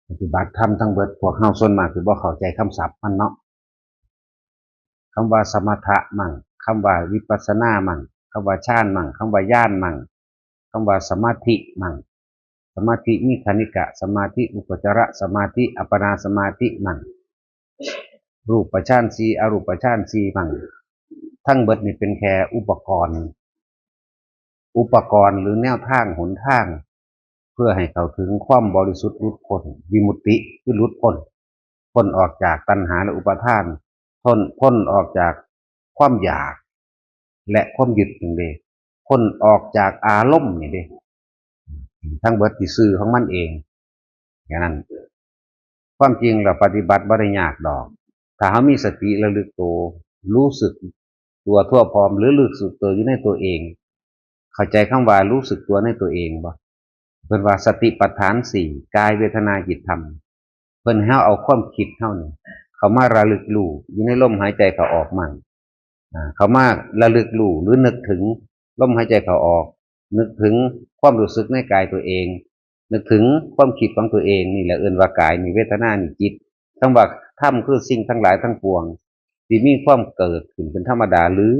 ปฏิบัติธรรมทั้งเบิดพวกเฮาส่วนมากคือบ่เข้าใจคำศัพท์มันเนาะคำว่าสมถะมั่งคำว่าวิปัสสนามั่งคำว่าฌานมั่งคำว่าญาณมั่งคำว่าสมาธิมั่งสมาธิมีคณิกะสมาธิอุปจารสมาธิอัปปนาสมาธิมั่งรูปฌานสี่อรูปฌานสี่มั่งทั้งเบิดนี่เป็นแค่อุปกรณ์หรือแนวทางหนทางเพื่อให้เข้าถึงความบริสุทธิ์หลุดพ้นวิมุตติคือหลุดพ้นออกจากตัณหาและอุปาทานพ้นออกจากความอยากและความยึดนี่เด้พ้นออกจากอารมณ์นี่เด้ทั้งเบิดที่ซื่อของมันเองอย่างนั้นความจริงเราปฏิบัติบ่ได้ยากดอกถ้าเรามีสติระลึกตัวรู้สึกตัวทั่วพร้อมหรือรู้สึกตัวอยู่ในตัวเองเข้าใจคำว่ารู้สึกตัวในตัวเองบ่เพิ่นว่าสติปัฏฐานสี่กายเวทนาจิตธรรมเพิ่นให้เอาความคิดเท่านี้เขามาระลึกรู้อยู่ในลมหายใจเขาออกมั่งเขามาระลึกรู้หรือนึกถึงลมหายใจเขาออกนึกถึงความรู้สึกในกายตัวเองนึกถึงความคิดของตัวเองนี่แหละเอิ้นว่ากายนี่เวทนานี่จิตทั้งว่าธรรมคือสิ่งทั้งหลายทั้งปวงที่มีความเกิดขึ้นเป็นธรรมดาหรือ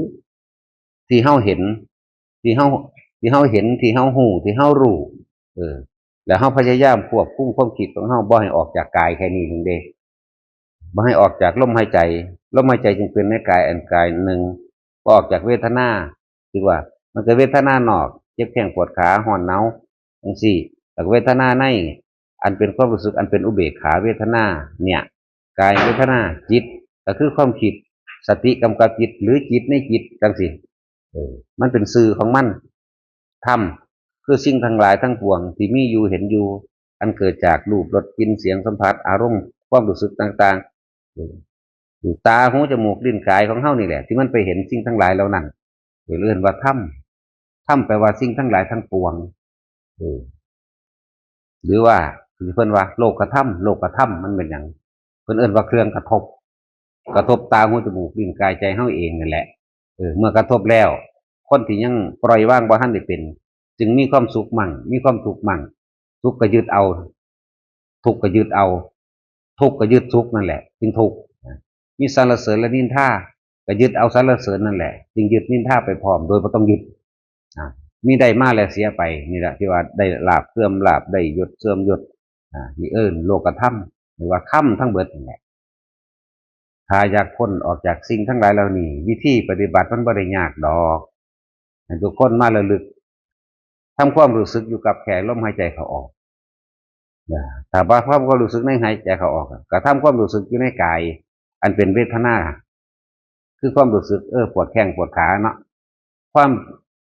ที่เฮาเห็นที่เฮาที่เฮาเห็นที่เฮาหูที่เฮารู้แล้วเฮาพยายามควบคุมความคิดของเฮาบ่ให้ออกจากกายแค่นี้นึงเด้บ่ให้ออกจากลมหายใจจึงเป็นในกายอันกายหนึ่งบ่ออกจากเวทนาคือว่ามันก็เวทนานอกเจ็บแข้งปวดขาร้อนหนาวจังซี่แต่เวทนาในอันเป็นความรู้สึกอันเป็นอุเบกขาเวทนาเนี่ยกายเวทนาจิตก็คือความคิดสติกำกับจิตหรือจิตในจิตจังซี่มันเป็นสื่อของมันธรรมคือสิ่งทั้งหลายทั้งปวงที่มีอยู่เห็นอยู่อันเกิดจากรูปรสกลิ่นเสียงสัมผัสอารมณ์ความรู้สึกต่างๆอยู่ตาหูจมูกลิ้นกายของเฮานี่แหละที่มันไปเห็นสิ่งทั้งหลายเหล่านั้นเรียกว่าธรรมแปลว่าสิ่งทั้งหลายทั้งปวงหรือว่าเพิ่นว่าโลกธรรมมันเป็นอย่างเพิ่นเอิ้นว่าเครื่องกระทบตาหูจมูกลิ้นกายใจเฮาเองนั่นแหละเมื่อกระทบแล้วคนที่ยังปล่อยวางบ่ทันได้เป็นจึงมีความสุขมั่งมีความทุกข์มั่งสุขก็ยึดเอาทุกข์ก็ยึดเอาทุกข์ก็ยึดสุขนั่นแหละจึงทุกข์มีสรรเสริญและนินทาก็ยึดเอาสรรเสริญนั่นแหละจึงยึดนินทาไปพร้อมโดยบ่ต้องยึดมีได้มาแล้วเสียไปนี่แหละที่ว่าได้ลาภเสื่อมลาภได้ยศเสื่อมยศนี่โลกธรรมหรือว่าค่ำทั้งเบิดนั่นแหละถ้าอยากพ้นออกจากสิ่งทั้งหลายเหล่านี้วิธีปฏิบัติมันบ่ได้ยากดอกให้ทุกคนมาระลึกทำความรู้สึกอยู่กับแขนลมหายใจเขาออกถ้าว่าความรู้สึกในหายใจเขาออกก็ทำความรู้สึกอยู่ในกายอันเป็นเวทนาคือความรู้สึกปวดแข้งปวดขาเนาะความ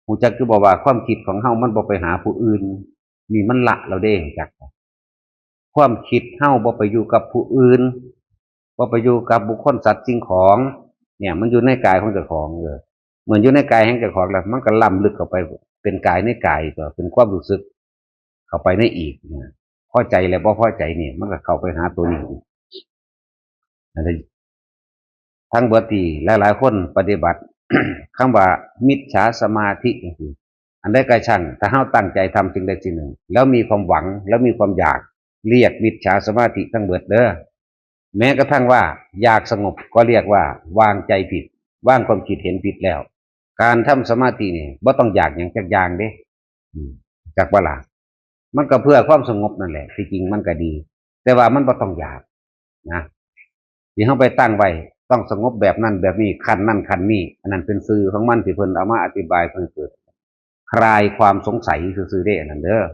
หูจักคือบอกว่าความคิดของเฮามันบ่ไปหาผู้อื่นนี่มันละเราได้จักความคิดเฮาบ่ไปอยู่กับผู้อื่นบ่ไปอยู่กับบุคคลสัตว์สิ่งของเนี่ยมันอยู่ในกายของเจ้าของเหมือนอยู่ในกายแห่งเจ้าของแล้วมันก็ล้ำลึกเข้าไปเป็นกายในกายก็เป็นความรู้สึกเข้าไปในอีกเนี่ยพอใจแล้วบ่พอใจนี่มันก็เข้าไปหาตัวนี้ทั้งเบิดที่หลายๆคนปฏิบัติ คำว่ามิจฉาสมาธิอันใดก็ช่างถ้าเฮาตั้งใจทำสิ่งใดสิ่งหนึ่งแล้วมีความหวังแล้วมีความอยากเรียกมิจฉาสมาธิทั้งเบิดเด้อแม้กระทั่งว่าอยากสงบก็เรียกว่าวางใจผิดวางความคิดเห็นผิดแล้วการทำสมาธินี่บ่ต้องอยากอย่างจักอย่างเด้จากว่าล่ะมันก็เพื่อความสงบนั่นแหละที่จริงมันก็ดี แต่ว่ามันบ่ต้องอยากนะที่เฮาไปตั้งไว้ต้องสงบแบบนั้นแบบนี้ขั้นนั่นขั้นนี้อันนั้นเป็นสื่อของมันที่เพิ่นเอามาอธิบายเพิ่นเกิดคลายความสงสัยซื่อๆเด้อันนั้นเด้อ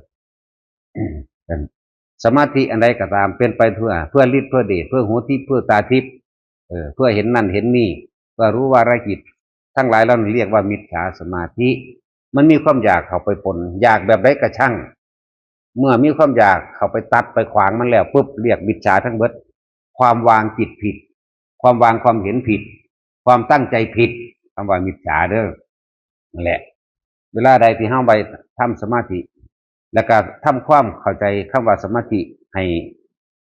สมาธิอันใดก็ตามเป็นไปเพื่อฤทธิ์เพื่อเดชเพื่อหูทิพย์เพื่อตาทิพย์เพื่อเห็นนั่นเห็นนี่เพื่อรู้วาระจิตทั้งหลายเราเรียกว่ามิจฉาสมาธิมันมีความอยากเข้าไปปนอยากแบบใดก็ช่างเมื่อมีความอยากเข้าไปตัดไปขวางมันแล้วปุ๊บเรียกมิจฉาทั้งเบิดความวางจิตผิดความวางความเห็นผิดความตั้งใจผิดคำว่ามิจฉาเด้อนั่นแหละเวลาใดที่เฮาไปทำสมาธิแล้วก็ทำความเข้าใจคำว่าสมาธิให้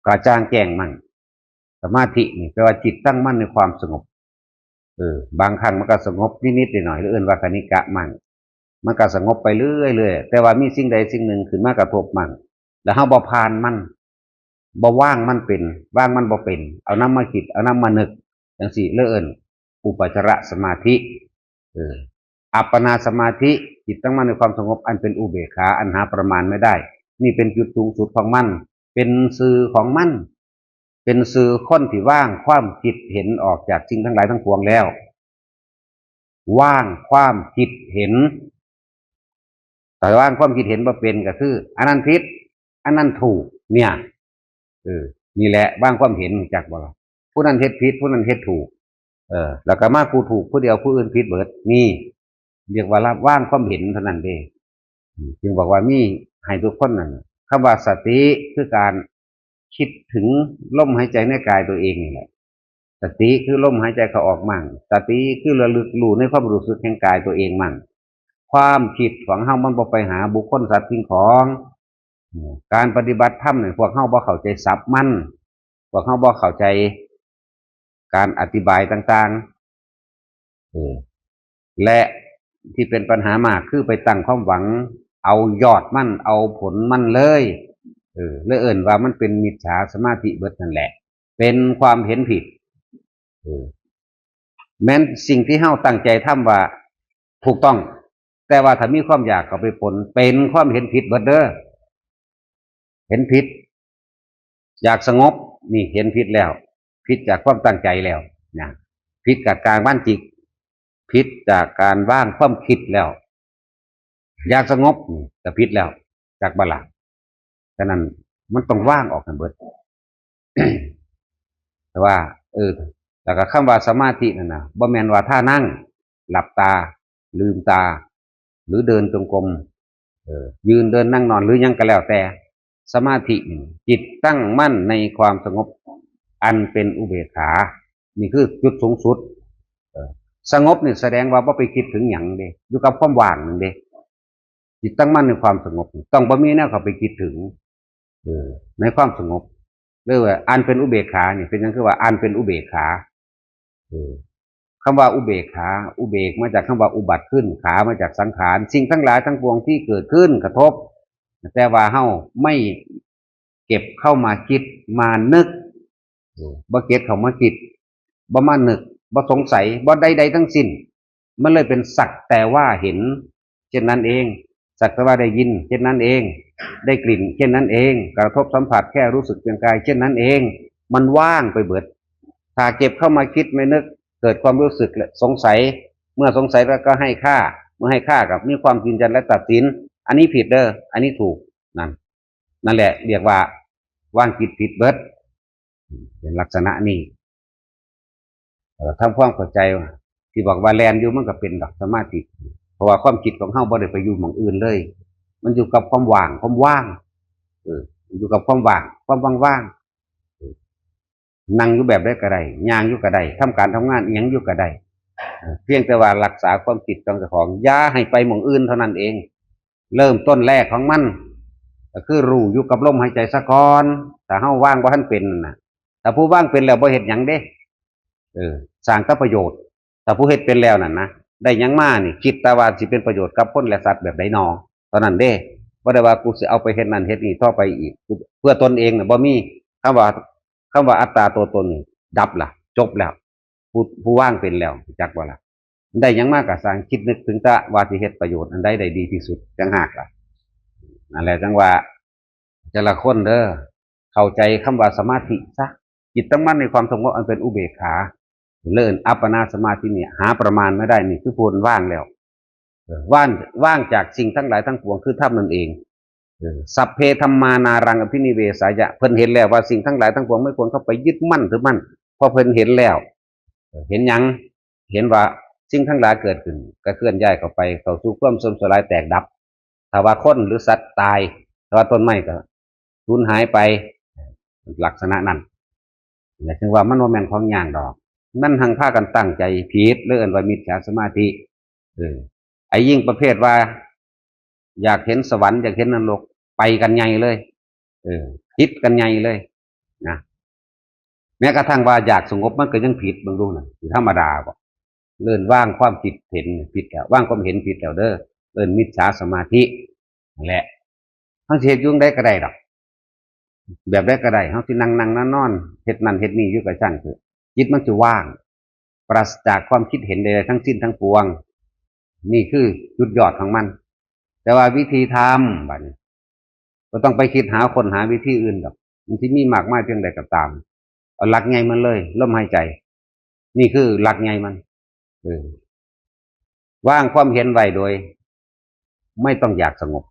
กระจ่างแจ้งมั่งสมาธินี่แปลว่าจิตตั้งมั่นในความสงบบางครั้งมันก็สงบนิดๆหน่อยๆหรือเอื่นว่าคณิกะมั่งมันก็สงบไปเรื่อยๆแต่ว่ามีสิ่งใดสิ่งหนึ่งขึ้นมากระทบมั่งแล้วเฮาบ่ผ่านมัน บ่ว่างมันเป็นว่างมันบ่เป็นเอาน้ำมาคิดเอาน้ำมานึกจังสี่เลิ่นอุปจารสมาธิอัปปนาสมาธิจิตตั้งมั่นในความสงบอันเป็นอุเบกขาอันหาประมาณไม่ได้นี่เป็นจุดสูงสุดของมันเป็นสื่อของมันเป็นสื่อค้นที่ว่างความคิดเห็นออกจากสิ่งทั้งหลายทั้งปวงแล้วว่างความคิดเห็นแต่ว่างความคิดเห็นบ่เป็นก็คืออันนั้นผิดอันนั้นถูกเนี่ยนี่แหละว่างความเห็นจากบ่ล่ะผู้นั้นเฮ็ดผิดผู้นั้นเฮ็ดถูกแล้วก็มาผู้ถูกผู้เดียวผู้อื่นผิดเบิดนี่เรียกว่าว่างความเห็นเท่านั้นเองจึงบอกว่ามีให้ทุกคนนั่นคำว่าสติคือการคิดถึงลมหายใจในกายตัวเองนี่แหละสติคือลมหายใจเขาออกมั่งสติคือระลึกรู้ในความรู้สึกแห่งกายตัวเองมั่งความคิดของเฮามันบ่ไปหาบุคคลสัตว์สิ่งของการปฏิบัติธรรมเนี่ยพวกเฮาบ่เข้าใจศัพท์มันพวกเฮาบ่เข้าใจการอธิบายต่างๆและที่เป็นปัญหามากคือไปตั้งความหวังเอายอดมันเอาผลมันเลยเลยว่ามันเป็นมิจฉาสมาธิเบิดนั่นแหละเป็นความเห็นผิดแม้นสิ่งที่เฮาตั้งใจทำว่าถูกต้องแต่ว่าถ้ามีความอยากเข้าไปผลเป็นความเห็นผิดเบิดเด้อเห็นผิดอยากสงบนี่เห็นผิดแล้วผิดจากความตั้งใจแล้วนะผิดจากการบ้านจิตผิดจากการว่างความคิดแล้วอยากสงบก็ผิดแล้วจากบาลานซ์ฉะนั้นมันต้องว่างออกกันเบิด แต่ว่าแล้วก็คำว่าสมาธินั่นนะบ่แม่นว่าท่านั่งหลับตาลืมตาหรือเดินจงกรมยืนเดินนั่งนอนหรือยังก็แล้วแต่สมาธิจิตตั้งมั่นในความสงบอันเป็นอุเบกขานี่คือจุดสูงสุดสงบนี่แสดงว่าบ่ไปคิดถึงหยังเด้อยู่กับความว่างนั่นเด้จิตตั้งมั่นในความสงบต้องบ่มีแนวเข้าไปคิดถึงในความสงบเรียกว่าอันเป็นอุเบกขาเนี่ยเป็นยังคือว่าอันเป็นอุเบกขาคำว่าอุเบกขาอุเบกมาจากคำว่าอุบัติขึ้นขามาจากสังขารสิ่งทั้งหลายทั้งปวงที่เกิดขึ้นกระทบแต่ว่าเฮาไม่เก็บเข้ามาคิดมานึกบ่เก็บเข้ามาคิดบ่มานึกบ่สงสัยบ่ใดๆทั้งสิ้นมันเลยเป็นสักแต่ว่าเห็นเช่นนั้นเองสักแต่ว่าได้ยินเช่นนั้นเองได้กลิ่นเช่นนั้นเองกระทบสัมผัสแค่รู้สึกเพียงกายเช่นนั้นเองมันว่างไปเบิดถ้าเก็บเข้ามาคิดไม่นึกเกิดความรู้สึกสงสัยเมื่อสงสัยแล้วก็ให้ค่าเมื่อให้ค่ากับมีความยืนยันและตัดสินอันนี้ผิดเด้ออันนี้ถูกนั่นแหละเรียกว่าว่างจิตผิดเบิดเป็นลักษณะนี้ทำความเข้าใจที่บอกว่าแลนอยู่มันก็เป็นดอกสมาธิเพราะว่าความคิดของเฮาบ่ได้ไปอยู่หม่องอื่นเลยมันอยู่กับความว่างอยู่กับความว่างความว่างนั่งอยู่แบบได้ก็ได้ย่างอยู่ก็ได้ทำการทำงานอีหยังอยู่ก็ได้เพียงแต่ว่ารักษาความคิดของเจ้าของอย่าให้ไปหม่องอื่นเท่านั้นเองเริ่มต้นแรกของมันก็คือรู้อยู่กับลมหายใจซะก่อนถ้าเฮาว่างบ่ทันเป็นน่ะถ้าผู้ว่างเป็นแล้วบ่เฮ็ดหยังเด้สร้างแต่ประโยชน์ถ้าผู้เฮ็ดเป็นแล้วนั่นนะได้หยังมานี่คิดแต่ว่าสิเป็นประโยชน์กับคนและสัตว์แบบใดน้อตอนนั้นเด้บ่ได้ว่ากูสิเอาไปเฮ็ดนั่นเฮ็ดนี่ต่อไปอีกเพื่อตนเองน่ะบ่มีคำว่าอัตตาตัวตนนี่ดับล่ะจบแล้วผู้ว่างเป็นแล้วจักว่าล่ะได้หยังมาก็สร้างคิดนึกถึงแต่ว่าสิเฮ็ดประโยชน์อันใดได้ดีที่สุดจังหากล่ะนั่นแหละจังว่าแต่ละคนเด้อเข้าใจคำว่าสมาธิซะจิตตั้งมั่นในความสงบอันเป็นอุเบกขาเลิ่นอัปปนาสมาธิเนี่ยหาประมาณไม่ได้นี่คือพูนว่างแล้วว่างจากสิ่งทั้งหลายทั้งปวงคือธรรมนั่นเองสัพเพธัมมานารังอภินิเวสายะเพิ่นเห็นแล้วว่าสิ่งทั้งหลายทั้งปวงไม่ควรเข้าไปยึดมั่นถือมั่นพอเพิ่นเห็นแล้วเห็นยังเห็นว่าสิ่งทั้งหลายเกิดขึ้นก็เคลื่อนย้ายเข้าไปเข้าสู่ความสมสลายแตกดับถ้าว่าคนหรือสัตว์ตายถ้าว่าต้นไม้ก็สูญหายไปลักษณะนั้นแต่ถึงว่ามันว่าแม่นของอย่างดอกมันหังพากันตั้งใจผิดเรื่องว่ามิจฉาสมาธิไอ้ยิ่งประเภทว่าอยากเห็นสวรรค์อยากเห็นนรกไปกันใหญ่เลยคิดกันใหญ่เลยนะแม้กระทั่งว่าอยากสงบมันก็ยังผิดบางดูนะธรรมดาบอกเลื่อนว่างความคิดเห็นผิดแล้วว่างความเห็นผิดแล้วเด้อเลื่อนมิจฉาสมาธินั่นแหละทั้งเหตุยุ่งได้ก็ได้ดอก แบบได้ก็ได้เฮาสินั่งนอนเฮ็ดนั่นเฮ็ดนี่อยู่ก็ช่างเถอะจิตมันสิว่างปราศจากความคิดเห็นใดๆทั้งสิ้นทั้งปวงนี่คือจุดยอดของมันแต่ว่าวิธีทำบัดนี้ก็ต้องไปคิดหาคนหาวิธีอื่นดอกมันสิมีมากมายเพียงใดก็ตามเอาหลักใหญ่มันเลยลมหายใจนี่คือหลักใหญ่มันเออวางความเห็นไว้โดยไม่ต้องอยากสงบ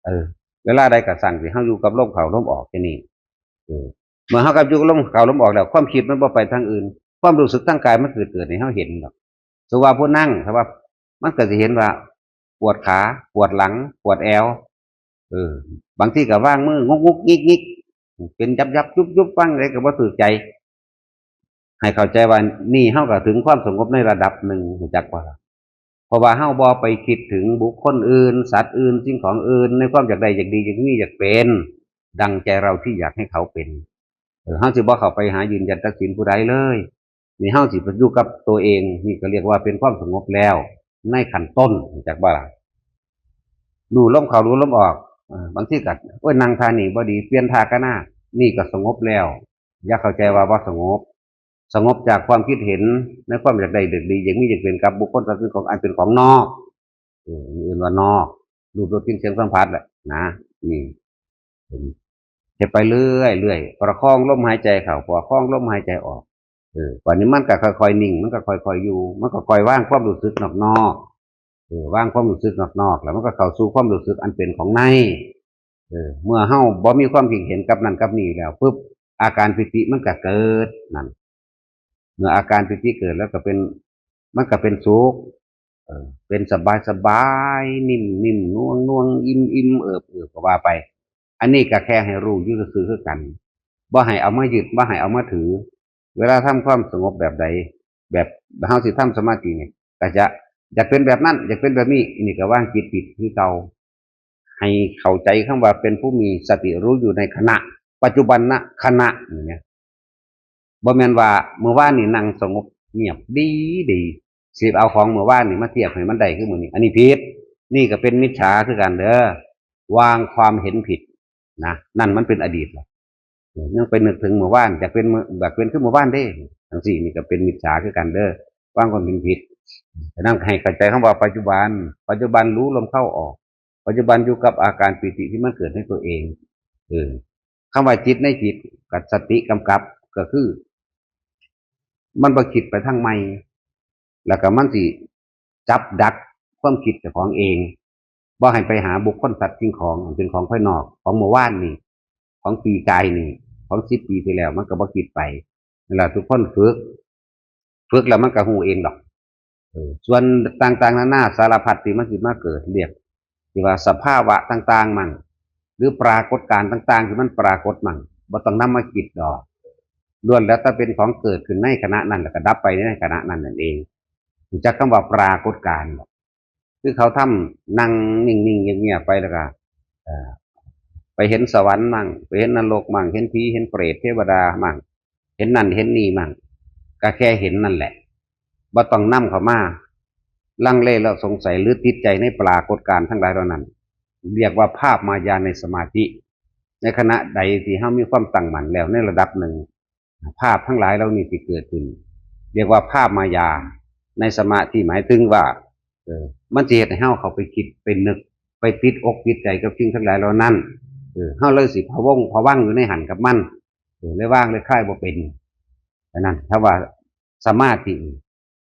เออเวลาใดก็สั่งสิเฮาอยู่กับลมเข้าลมออกแค่นี้เออเมื่อเฮากับอยู่กับลมเข้าลมออกแล้วความคิดมันบ่ไปทางอื่นความรู้สึกทางกายมันเกิดให้เฮาเห็นดอกสมมุติว่าผู้นั่งถ้าว่ามันก็สิเห็นว่าปวดขาปวดหลังปวดแอวเออบางทีก็วางมืองกๆงิกๆเป็นยับๆยุบๆฟังอะไรก็บ่ถูกใจให้เข้าใจว่านี่เฮาก็ถึงความสงบในระดับหนึ่งรู้จักบ่ล่ะ เพราะว่าเฮาบ่ไปคิดถึงบุคคลอื่นสัตว์อื่นสิ่งของอื่นในความอยากได้อยากดีอยากมีอยากเป็นดังใจเราที่อยากให้เขาเป็นเฮาสิบ่เข้าไปหายืนยันตัดสินผู้ใดเลยนี่เฮาสิไปอยู่กับตัวเองนี่ก็เรียกว่าเป็นความสงบแล้วในขั้นต้นจากบ่ล่ะดูลมเข้าดูลมออกบางทีก็โอ้ยนั่งท่านี่บ่ดีเปลี่ยนท่าก็น่านี่ก็สงบแล้วอย่าเข้าใจว่าบ่สงบสงบจากความคิดเห็นในความอยากได้อยากดีอยากมีอยากเป็นกับบุคคลสัตว์สิ่งของอันเป็นของนอกมีอื่นว่านอกรูปรสกลิ่นเสียงสัมผัสแหละนะนี่จะไปเรื่อยเรื่อยประคองลมหายใจเข้าประคองลมหายใจออกวันนี้มันก็ค่อยๆนิ่งมันก็ค่อยๆอยู่มันก็ค่อยว่างความรู้สึกนอกว่างความรู้สึกนอกแล้วมันก็เข้าสู่ความรู้สึกอันเป็นของในเมื่อเฮาบ่มีความคิดเห็นกับนั่นกับนี่แล้วปุ๊บอาการปิติมันก็เกิดนั่นเมื่ออาการปิติเกิดแล้วก็เป็นมันก็เป็นสุขเป็นสบายนิ่มนวลอิ่มก็ว่าไปอันนี้ก็แค่ให้รู้อยู่ซื่อๆคือกันบ่ให้เอามายึดบ่ให้เอามาถือเวลาทำความสงบแบบใดแบบเฮาสิทำสมาธิเนี่ยก็จะอยากเป็นแบบนั้นอยากเป็นแบบนี้นี่ก็ว่างจิตปิดคือเก่าให้เข้าใจคำว่าเป็นผู้มีสติรู้อยู่ในขณะปัจจุบันนะขณะอย่างเงี้ยบ่แม่นว่าเมื่อวานนี่นั่งสงบเงียบดีสิเอาของเมื่อวานนี่มาเทียบให้มันได้คือมื้อนี้อันนี้ผิดนี่ก็เป็นมิจฉาคือกันเด้อวางความเห็นผิดนะนั่นมันเป็นอดีตแล้วยังไปนึกถึงเมื่อวานจะเป็นแบบเป็นคือเมื่อวานเด้ทั้งสี่นี่ก็เป็นมิจฉาคือกันเด้อวางความเป็นผิดแต่นั่งให้เข้าใจคำว่าปัจจุบันรู้ลมเข้าออกปัจจุบันอยู่กับอาการปิติที่มันเกิดในตัวเองเออคำว่าจิตในจิตกับสติกำกับก็คือมันบ่คิดไปทางใหม่แล้วก็มันสิจับดักความคิดเจ้าของเองบ่ให้ไปหาบุคคลสัตว์สิ่งของเป็นของภายนอกของเมื่อวานนี่ของปีกายนี่ของ10 ปีที่แล้วมันก็บ่คิดไปเวลาทุกคนฝึกแล้วมันก็ฮู้เองดอกส่วนต่างๆนานาสารพัดที่มันสิมาเกิดเรียกที่ว่าสภาวะต่างๆมันหรือปรากฏการณ์ต่างๆที่มันปรากฏมันบ่ต้องนำมาคิดดอกล้วนแล้วถ้าเป็นของเกิดขึ้นในขณะนั้นแล้วก็ดับไปในขณะนั้นนั่นเองจากคำว่าปรากฏการณ์คือเขาทำนั่งนิ่งๆเงียบๆไปแล้วก็ไปเห็นสวรรค์มั่งไปเห็นนรกมั่งเห็นผีเห็นเปรตเทวดามั่งเห็นนั่นเห็นนี่มั่งก็แค่เห็นนั่นแหละบ่ต้องนำเข้ามาลังเลแล้วสงสัยหรือติดใจในปรากฏการณ์ทั้งหลายเหล่านั้นเรียกว่าภาพมายาในสมาธิในขณะใดที่เฮามีความตั้งมั่นแล้วในระดับหนึ่งภาพทั้งหลายเหล่านี้ที่เกิดขึ้นเรียกว่าภาพมายาในสมาธิหมายถึงว่ามันจะเฮ็ดให้เฮาเข้าไปคิดไปนึกไปติดอกติดใจกับสิ่งทั้งหลายเหล่านั้นเฮาเลยสิพะวงพะวังอยู่ในหันกับมันเลยว่างเลยคลายบ่เป็นฉะนั้นถ้าว่าสมาธิ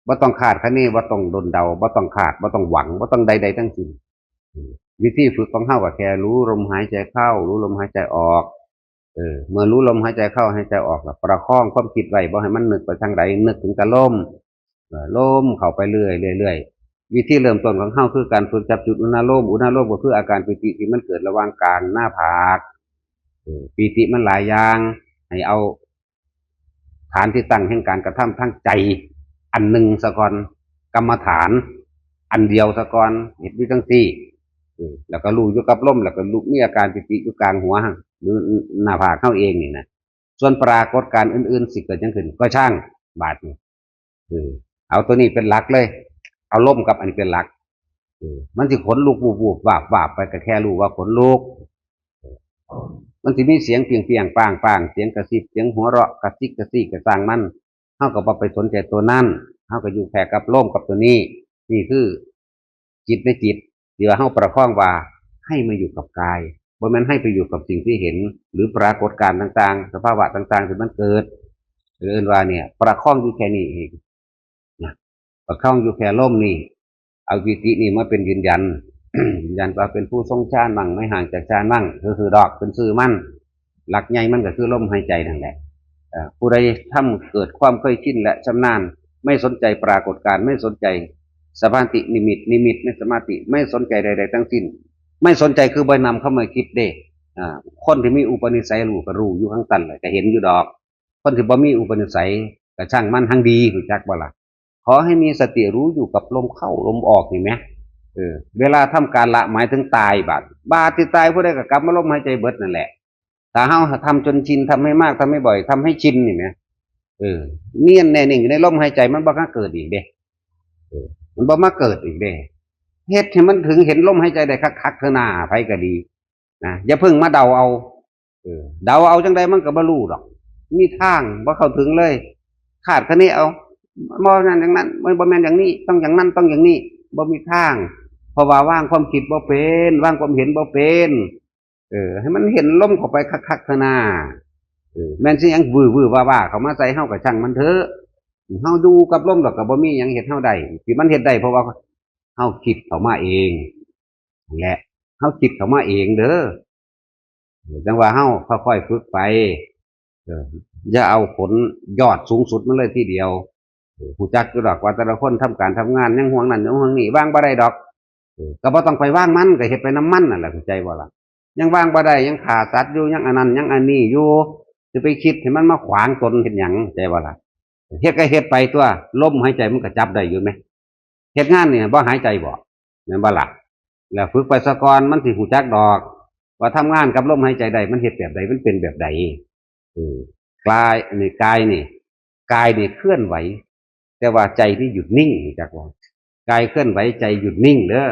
บ่ต้องคาดคะเนบ่ต้องดลเดาบ่ต้องคาดบ่ต้องหวังบ่ต้องใดๆทั้งสิ้นวิธีฝึกของเฮาก็แค่รู้ลมหายใจเข้ารู้ลมหายใจออกเมื่อรู้ลมหายใจเข้าหายใจออกแล้วประคองความคิดไว้บ่ให้มันนึกไปทางใดนึกถึงแต่ลมลมเข้าไปเรื่อยๆวิธีเริ่มต้นของเฮาคือการฝึกจับจุดอุณโลมก็คืออาการปิติที่มันเกิดระหว่างกลางหน้าผากปิติมันหลายอย่างให้เอาฐานที่ตั้งแห่งการกระทำทั้งใจอันหนึ่งซะก่อนกรรมฐานอันเดียวซะก่อนเฮ็ดอยู่จังซี่แล้วก็รู้อยู่กับลมแล้วก็รู้มีอาการปิติอยู่กลางหัวหรือหน้าผากเฮาเองนี่นะส่วนปรากฏการณ์อื่นๆสิเกิดจังขึ้นก็ช่างบาดนี้เอาตัวนี้เป็นหลักเลยเอาลมกับอันนี้เป็นหลักมันสิขนลุกวูบๆวาบๆไปก็แค่รู้ว่าขนลุก มันสิมีเสียงเปียงๆป้างๆเสียงกระซิบเสียงหัวเราะกระซิกกระซี่กระสร้างมันเฮาก็บ่ไปสนใจตัวนั้นเฮาก็อยู่แค่กับลมกับตัวนี้นี่คือจิตในจิตที่ว่าเฮาประคองว่าให้มาอยู่กับกายบ่แม่นให้ไปอยู่กับสิ่งที่เห็นหรือปรากฏการณ์ต่างๆสภาวะต่างๆที่มันเกิดเรียกว่าเนี่ยประคองอยู่แค่นี้เองนะประคองอยู่แค่ลมนี่เอาวิตินี่มาเป็นยืนยัน ยืนยันว่าเป็นผู้ทรงฌานมั่งไม่ห่างจากฌานมั่งคือดอกเป็นซื่อมั่นหลักใหญ่มันก็คือลมหายใจนั่นแหละผู้ใดทำเกิดความเคยชินและชำนาญไม่สนใจปรากฏการณ์ไม่สนใจสมาธินิมิตในสมาธิไม่สนใจใดๆทั้งสิ้นไม่สนใจคือใบนำเข้ามาคิดเด้คนที่มีอุปนิสัยรู้ก็รู้อยู่ข้างตันเลยก็เห็นอยู่ดอกคนที่บ่มีอุปนิสัยก็ช่างมันทั้งดีรู้จักบ่ล่ะขอให้มีสติรู้อยู่กับลมเข้าลมออกนี่ไหมเวลาทำการละหมายถึงตายบาดที่ตายผู้ใดก็กลับมาลมหายใจเบิดนั่นแหละถ้าเฮาทำจนชินทำให้มากทำให้บ่อยทำให้ชินนี่ไหมเนียนแน่นิ่งในลมหายใจมันบ่มาเกิดอีกเด้มันบ่มาเกิดอีกเด้เฮ็ดให้มันถึงเห็นลมหายใจได้คักๆเท่าหน้าไผก็ดีนะอย่าเพิ่งมาเดาเอาเดาเอาจังใดมันก็บ่รู้ดอกมีทางบ่เข้าถึงเลยคาดคะเนเอาบ่นั่นอย่างนั้นบ่แม่นอย่างนี้ต้องอย่างนั้นต้องอย่างนี้บ่มีทางเพราะว่าว่างความคิดบ่เป็นว่างความเห็นบ่เป็นให้มันเห็นลมเข้าไปคักๆเท่าหน้าแม่นสิหยังวื้อๆว่าๆเข้ามาใส่เฮาก็ช่างมันเถอะเฮาดูกับลมดอกก็บ่มีหยังเฮ็ดเฮาได้ที่มันเฮ็ดได้เพราะว่าเฮาคิดเข้ามาเองแหละเฮาคิดเข้ามาเองเด้อจังว่าเฮาค่อยๆฝึกไปอย่าเอาผลยอดสูงสุดมันเลยทีเดียวผู้จักอยู่ดอกว่าแต่ละคนทำการทำงานยังห่วงนั่นยังห่วงนี่ว่างบ่ได้ดอกก็บ่ต้องไปว่างมันก็เฮ็ดไปน้ำมันนั่นแหละเข้าใจบ่ล่ะยังว่างบ่ได้ยังขาดสัตว์อยู่ยังอันนั้นยังอันนี้อยู่จะไปคิดให้มันมาขวางตนเฮ็ดหยังใจบ่ล่ะเฮ็ดก็เฮ็ดไปตัวลมหายใจมันก็จับได้อยู่ไหมเฮ็ดงานเนี่ยบ่หายใจบ่แม่นบ่ล่ะแล้วฝึกไปซะก่อนมันสิฮู้จักดอกว่าทำงานกับลมหายใจได้มันเฮ็ดแบบใดมันเป็นแบบใดกายนี่กายนี่เคลื่อนไหวแต่ว่าใจที่หยุดนิ่งจักว่ากายเคลื่อนไหวใจหยุดนิ่งเด้อ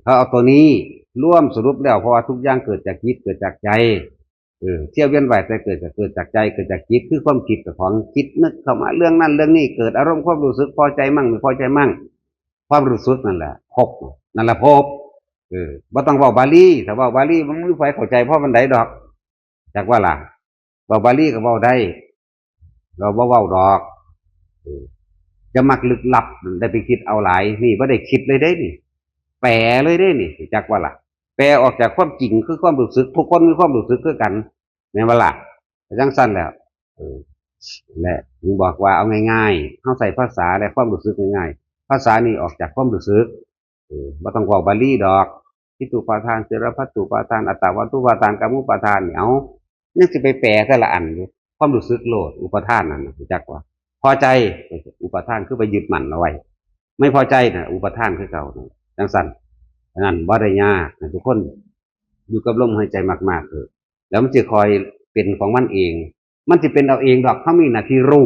เขาเอาตัวนี้ร่วมสรุปแล้วเพราะว่าทุกอย่างเกิดจากจิตเกิดจากใจเที่ยวเวียนว่ายแต่เกิดจากใจเกิดจากจิตคือความคิดของคิดนึกเข้ามาเรื่องนั้นเรื่องนี้เกิดอารมณ์ความรู้สึกพอใจมั่งไม่พอใจมั่งความรู้สึกนั่นแหละภพนั่นแหละภพบ่ต้องเว้าบาลีถ้าเว้าบาลีมันไม่ค่อยเข้าใจเพราะมันไดดอกจักว่าล่ะเว้าบาลีก็เว้าได้เราบ่เว้าดอกจะมักลึกลับได้ไปคิดเอาหลายนี่บ่ได้คิดเลยเด้นี่แปลเลยเด้นี่จักว่าล่ะแปลออกจากความจริงคือความรู้สึกทุกคนมีความรู้สึกคือกันแม่นบ่ล่ะจังซั่นแล้วและผมบอกว่าเอาง่ายๆเฮาใส่ภาษาและความรู้สึกง่ายๆภาษานี่ออกจากความรู้สึกบ่ต้องเว้าบาลีดอกทิฏฐุปาทานเสรพัตถุปาทานอัตตวัตถุปาทานกัมมุปาทานนี่เอายังสิไปแปลแต่ละอันอยู่ความรู้สึกโลดอุปทานนั่นรู้จักว่าพอใจอุปทานคือไปยึดมั่นเอาไว้ไม่พอใจนะอุปทานคือเก่าจังซั่นนั่นบ่ได้ยากทุกคนอยู่กับลมหายใจมากๆแล้วมันจะคอยเป็นของมันเองมันจะเป็นเอาเองดอกเขามีหน้าที่รู้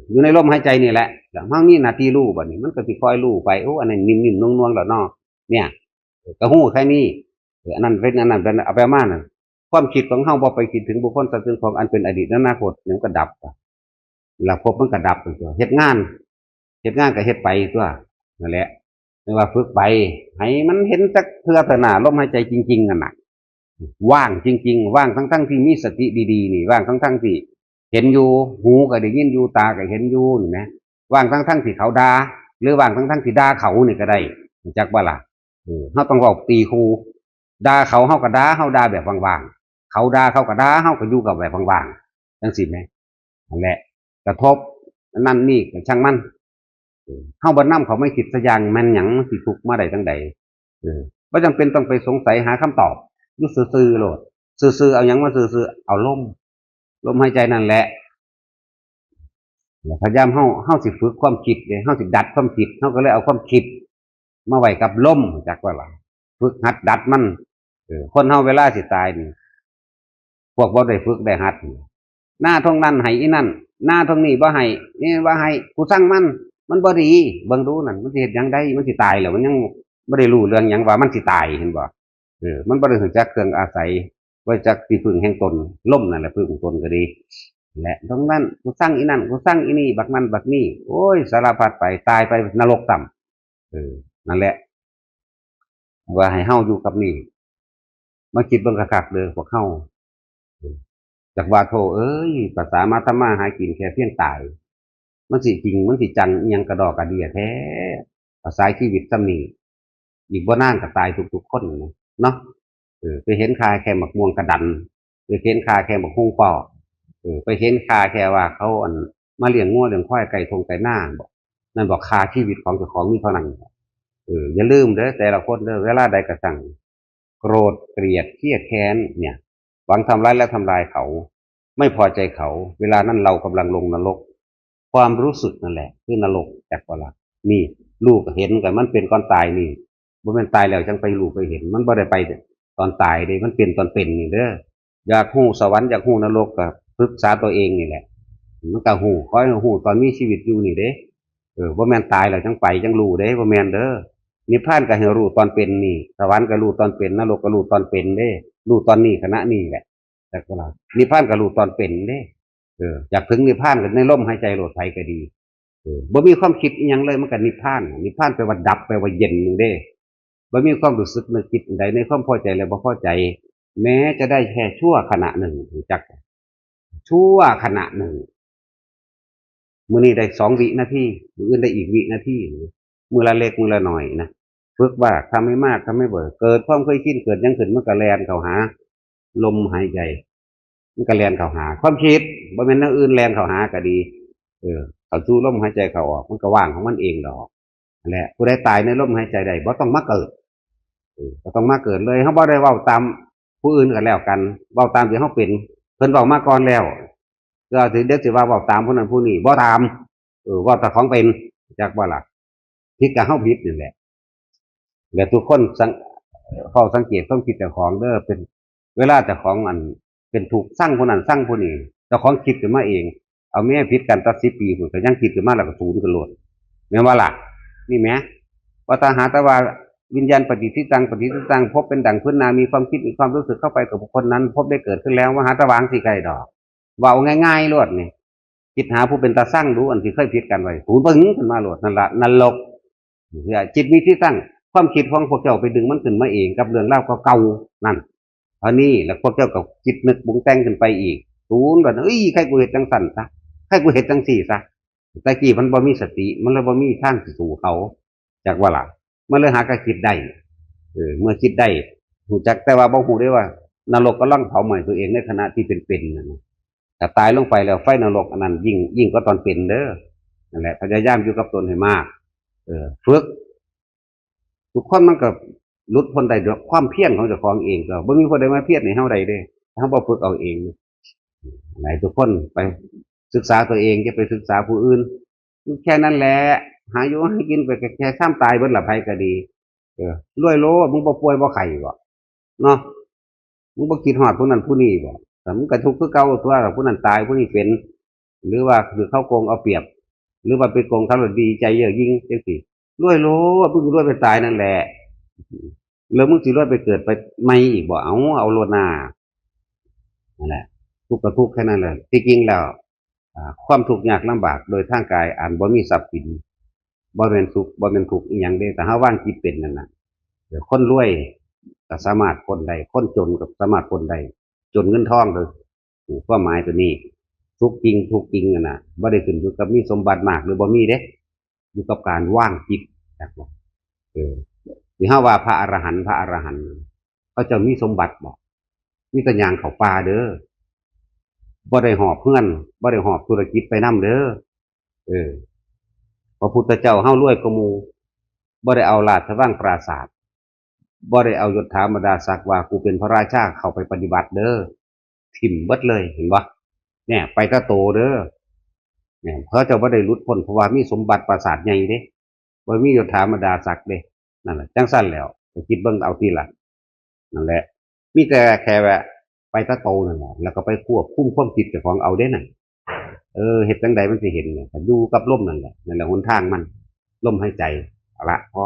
อยู่ในลมหายใจนี่แหละแล้วเขามีหน้าที่รู้บัดนี้มันก็สิคอยรู้ไปโอ้อันนั้นนิ่มๆนวลๆแล้วเนาะเนี่ยก็ฮู้แค่นี้อันนั้นเป็นอันนั้นเป็นเอาไปมาน่ะความคิดของเฮาบ่ไปคิดถึงบุคคลสัตว์สิ่งของอันเป็นอดีตและอนาคตเดี๋ยวมันก็ดับแล้วพบมันก็ดับตัวเฮ็ดงานก็เฮ็ดไปตัวนั่นแหละไม่ว่าฝึกไปให้มันเห็นจักเทื่อเถอะหน้าลมหายใจจริงๆนั่นน่ะว่างจริงๆว่างทั้งๆที่มีสติดีๆนี่ว่างทั้งๆที่เห็นอยู่หูก็ได้ยินอยู่ตาก็เห็นอยู่นี่แหมว่างทั้งๆที่เขาด่าหรือว่างทั้งๆที่ด่าเขานี่ก็ได้จักบ่ล่ะเฮาต้องเว้าตีคูด่าเขาเฮาก็ด่าเฮาด่าแบบว่างๆเขาด่าเขาก็ด่าเฮาก็อยู่กับแบบว่างๆจังซี่แหมนั่นแหละกระทบนั่นนี่ก็ช่างมันเฮาบ่นำเขาไม่คิดซะอย่างแม่นหยังสิทุกข์มาได้จังใดบ่จำเป็นต้องไปสงสัยหาคำตอบอยู่ซื่อๆโลดซื่อๆเอาหยังมาซื่อๆเอาลมหายใจนั่นแหละพยายามเฮาสิฝึกความคิดเฮาสิดัดความคิดเฮาก็เลยเอาความคิดมาไว้กับลมจักว่าล่ะฝึกหัดดัดมันคนเฮาเวลาสิตายนี่พวกบ่ได้ฝึกได้หัดหน้าทงนั้นให้อีนั่นหน้าทงนี้บ่ให้นี่ว่าให้กูสั่งมันบ่ดีเบิ่งดูนั่นมันสิเฮ็ดหยังได้มันสิตายแล้วมันยังบ่ได้รู้เรื่องหยังว่ามันสิตายเห็นบ่มันบ่ได้รู้จักเครื่องอาศัย ไว้จักที่พึ่งแห่งตนล่มนั่นแหละพึ่งตนก็ดีและตรงนั้นกูสร้างอีนั่นกูสร้างอีนี่บักนั้นบักนี่โอ้ยสารพัดไปตายไปนรกต่ำนั่นแหละว่าให้เฮาอยู่กับนี่มาคิดเบิ่งคักๆเด้อพวกเฮาจากว่าโทเอ้ยภาษามาทำมาหากินแค่เพียงตายมันสิจริงมันสิจังอิหยังกระดอกกระเดียแท้ภาษาชีวิตซ้ำนี่อีกบ่นานก็ตายทุกๆคนเนาะไปเห็นคาแค่หมักม่วงกระดันไปเห็นคาแค่หมักฮุ้งปอไปเห็นคาแค่ว่าเขาอันมาเลี้ยงงัวเลี้ยงควายไก่ทงไก่หน้าบอกนั่นบอกคาชีวิตของเจ้าของมีเท่านั้นอย่าลืมเด้อแต่ละคนเด้อเวลาใดกระสั่งโกรธเกลียดเครียดแค้นเนี่ยหวังทำร้ายและทำลายเขาไม่พอใจเขาเวลานั้นเรากำลังลงนรกความรู้สึกนั่นแหละคือนรกจากเวลานี่ลูกเห็นกันมันเป็นก่อนตายนี่บ่แม่นตายแล้วจังไปลูกไปเห็นมันบ่ได้ไปตอนตายเด้มันเป็นตอนเป็นนี่เด้ออยากฮู้สวรรค์อยากฮู้นรกก็ปรึกษาตัวเองนี่แหละมันก็ฮู้คอยฮู้ตอนมีชีวิตอยู่นี่เด้บ่แม่นตายแล้วจังไปจังรู้เด้บ่แม่นเด้อนิพพานก็ให้รู้ตอนเป็นนี่สวรรค์ก็รู้ตอนเป็นนรกก็รู้ตอนเป็นเด้รู้ตอนนี้ขณะนี้แหละแต่ก็ล่ะนิพพานก็รู้ตอนเป็นเด้อยากถึงนิพพานก็ในลมหายใจโลดไผก็ดีบ่มีความคิดอีหยังเลยมันก็นิพพานนิพพานแปลว่าดับแปลว่าเย็นนึงเด้บ่มีความรู้สึกนึกคิดใดในความพอใจและบ่พอใจแม้จะได้แค่ชั่วขณะหนึ่งรู้จักชั่วขณะหนึ่งมื้อนี้ได้2 วินาทีมื้ออื่นได้อีกวินาทีมื้อละเล็กมื้อละน้อยนะฝึกว่าทำให้มากทำให้บ่อยเกิดความเคยชินเกิดหยังขึ้นมันก็แล่นเข้าหาลมหายใจมันก็แล่นเข้าหาความคิดบ่แม่นแนวอื่นแล่นเข้าหาก็ดีเข้าสู่ลมหายใจเข้าออกมันก็ว่างของมันเองดอกนั่นแหละผู้ใดตายในลมหายใจใดบ่ต้องมาเกิดบ่ต้องมาเกิดเลยเฮาบ่ได้เว้าตามผู้อื่นก็แล้วกันเว้าตามที่เฮาเป็นเพิ่นเว้ามาก่อนแล้วก็สิเดี๋ยวสิว่าเว้าตามผู้นั้นผู้นี้บ่ตามเว้าแต่ของเป็นจักบ่ล่ะผิดก็เฮาผิดนั่นแหละแล้วทุกคนเฝ้าสังเกตความคิดเจ้าของเด้อเป็นเวลาเจ้าของอันเป็นถูกสั่งผู้นั้นสั่งผู้นี้เจ้าของคิดขึ้นมาเองเอาแม่ผิดกันตัด10 ปีพุ่นก็ยังคิดขึ้นมาแล้วก็ศูนย์ขึ้นโลดแม่นบ่ล่ะนี่แหมว่าถ้าหาแต่ว่าวิญญาณปฏิทิตังปฏิทิตังพบเป็นดั่งพื้นนามีความคิดมีความรู้สึกเข้าไปกับบุคคลนั้นพบได้เกิดขึ้นแล้วมหาตะวางสิไกลดอกเว้าง่ายๆโลดนี่คิดหาผู้เป็นตาสั่งดูอันที่เคยผิดกันไว้ศูนย์ปึ้งขึ้นมาโลดนั่นล่ะนรกจิตมีที่ตั้งความคิดของพวกเจ้าไปดึงมันขึ้นมาเองกับเรื่องเล่าเก่าๆนั่นอันนี้แล้วพวกเจ้าก็คิดนึกปรุงแต่งขึ้นไปอีกศูนย์แบบเอ้ยใครกูเห็ดจังสั่นซะใครกูเห็ดจังสี่ซะแต่กี้มันบ่มีสติมันเลยบ่มีทางสู่เขาจากว่าล่ะมันเลยหากระคิดได้เมื่อคิดได้หูจักแต่ว่าบ่ฮู้ได้ว่านรกก็ลังเผาไหม้ตัวเองในขณะที่เป็นๆนั่นแต่ตายลงไปแล้วไฟนรกอันนั้นยิ่งก็ตอนเป็นเด้อนั่นแหละพยายามอยู่กับตนให้มากฝึกทุกคนมันก็หลุดพ้นได้ด้วยความเพียรของเจ้าของเองก็บ่มีคนใดมาเพียรให้เฮาได้เด้เฮาบ่ฝึกเอาเองไหนทุกคนไปศึกษาตัวเองจะไปศึกษาผู้อื่นแค่นั้นแหละหาอยู่ให้กินไปแค่ซ้ำตายเบิดละไผก็ดีรวยโลมึงบ่ป่วยบ่ไข้บ่เนาะมึงบ่คิดฮอดผู้นั้นผู้นี้บ่แต่มึงก็ทุกข์คือเก่าตัวผู้นั้นตายผู้นี้เป็นหรือว่าคือเขาโกงเอาเปรียบหรือว่าไปโกงเขาแล้วดีใจเยอะยิ่งจังซี่รวยโลมึงรวยไปตายนั่นแหละแล้วมึงสิรวยไปเกิดไปใหม่อีกบ่เอาโลดหน้านั่นแหละทุกข์ก็ทุกข์แค่นั้นแหละที่จริงแล้วความทุกข์ยากลำบากโดยทางกายอันบ่มีทรัพย์สินบ่แม่นสุขบ่แม่นทุกข์อีหยังเด้แต่เฮาวางจิตเป็นนั่นน่ะคนรวยก็สามารถพ้นได้คนจนก็สามารถพ้นได้จนเงินทองเด้อความหมายตัวนี้ทุกข์จริงทุกข์จริงนั่นน่ะบ่ได้ขึ้นอยู่กับมีสมบัติมากหรือบ่มีเด้อยู่กับการว่างจิตจักบ่ที่เฮาว่าพระอรหันต์เขาเจ้ามีสมบัติบ่มีแต่ย่างเข้าป่าเด้อบ่ได้หอบเพื่อนบ่ได้หอบธุรกิจไปนำเด้อเออพระพุทธเจ้าเฮารวยกว่าหมู่บ่ได้เอาราชวังปราสาทบ่ได้เอายศถาบรรดาศักดิ์ว่ากูเป็นพระราชาเข้าไปปฏิบัติเด้อถิ่มเบิดเลยเห็นบ่เนี่ยไปตะโตเด้อเนี่ยเขาเจ้าบ่ได้หลุดพ้นเพราะว่ามีสมบัติปราสาทใหญ่เด้บ่มียศถาบรรดาศักดิ์เด้นั่นแหละจังซั่นแล้วไปคิดเบิ่งเอาทีหลังนั่นแหละมีแต่แค่ว่าไปตะโตนั่นแหละแล้วก็ไปควบคุมความคิดเจ้าของเอาเด้น่ะเฮ็ดจังใดมันสิเห็นเนี่ยก็อยู่กับลมนั่นแหละหนทางมันลมหายใจเอาละพอ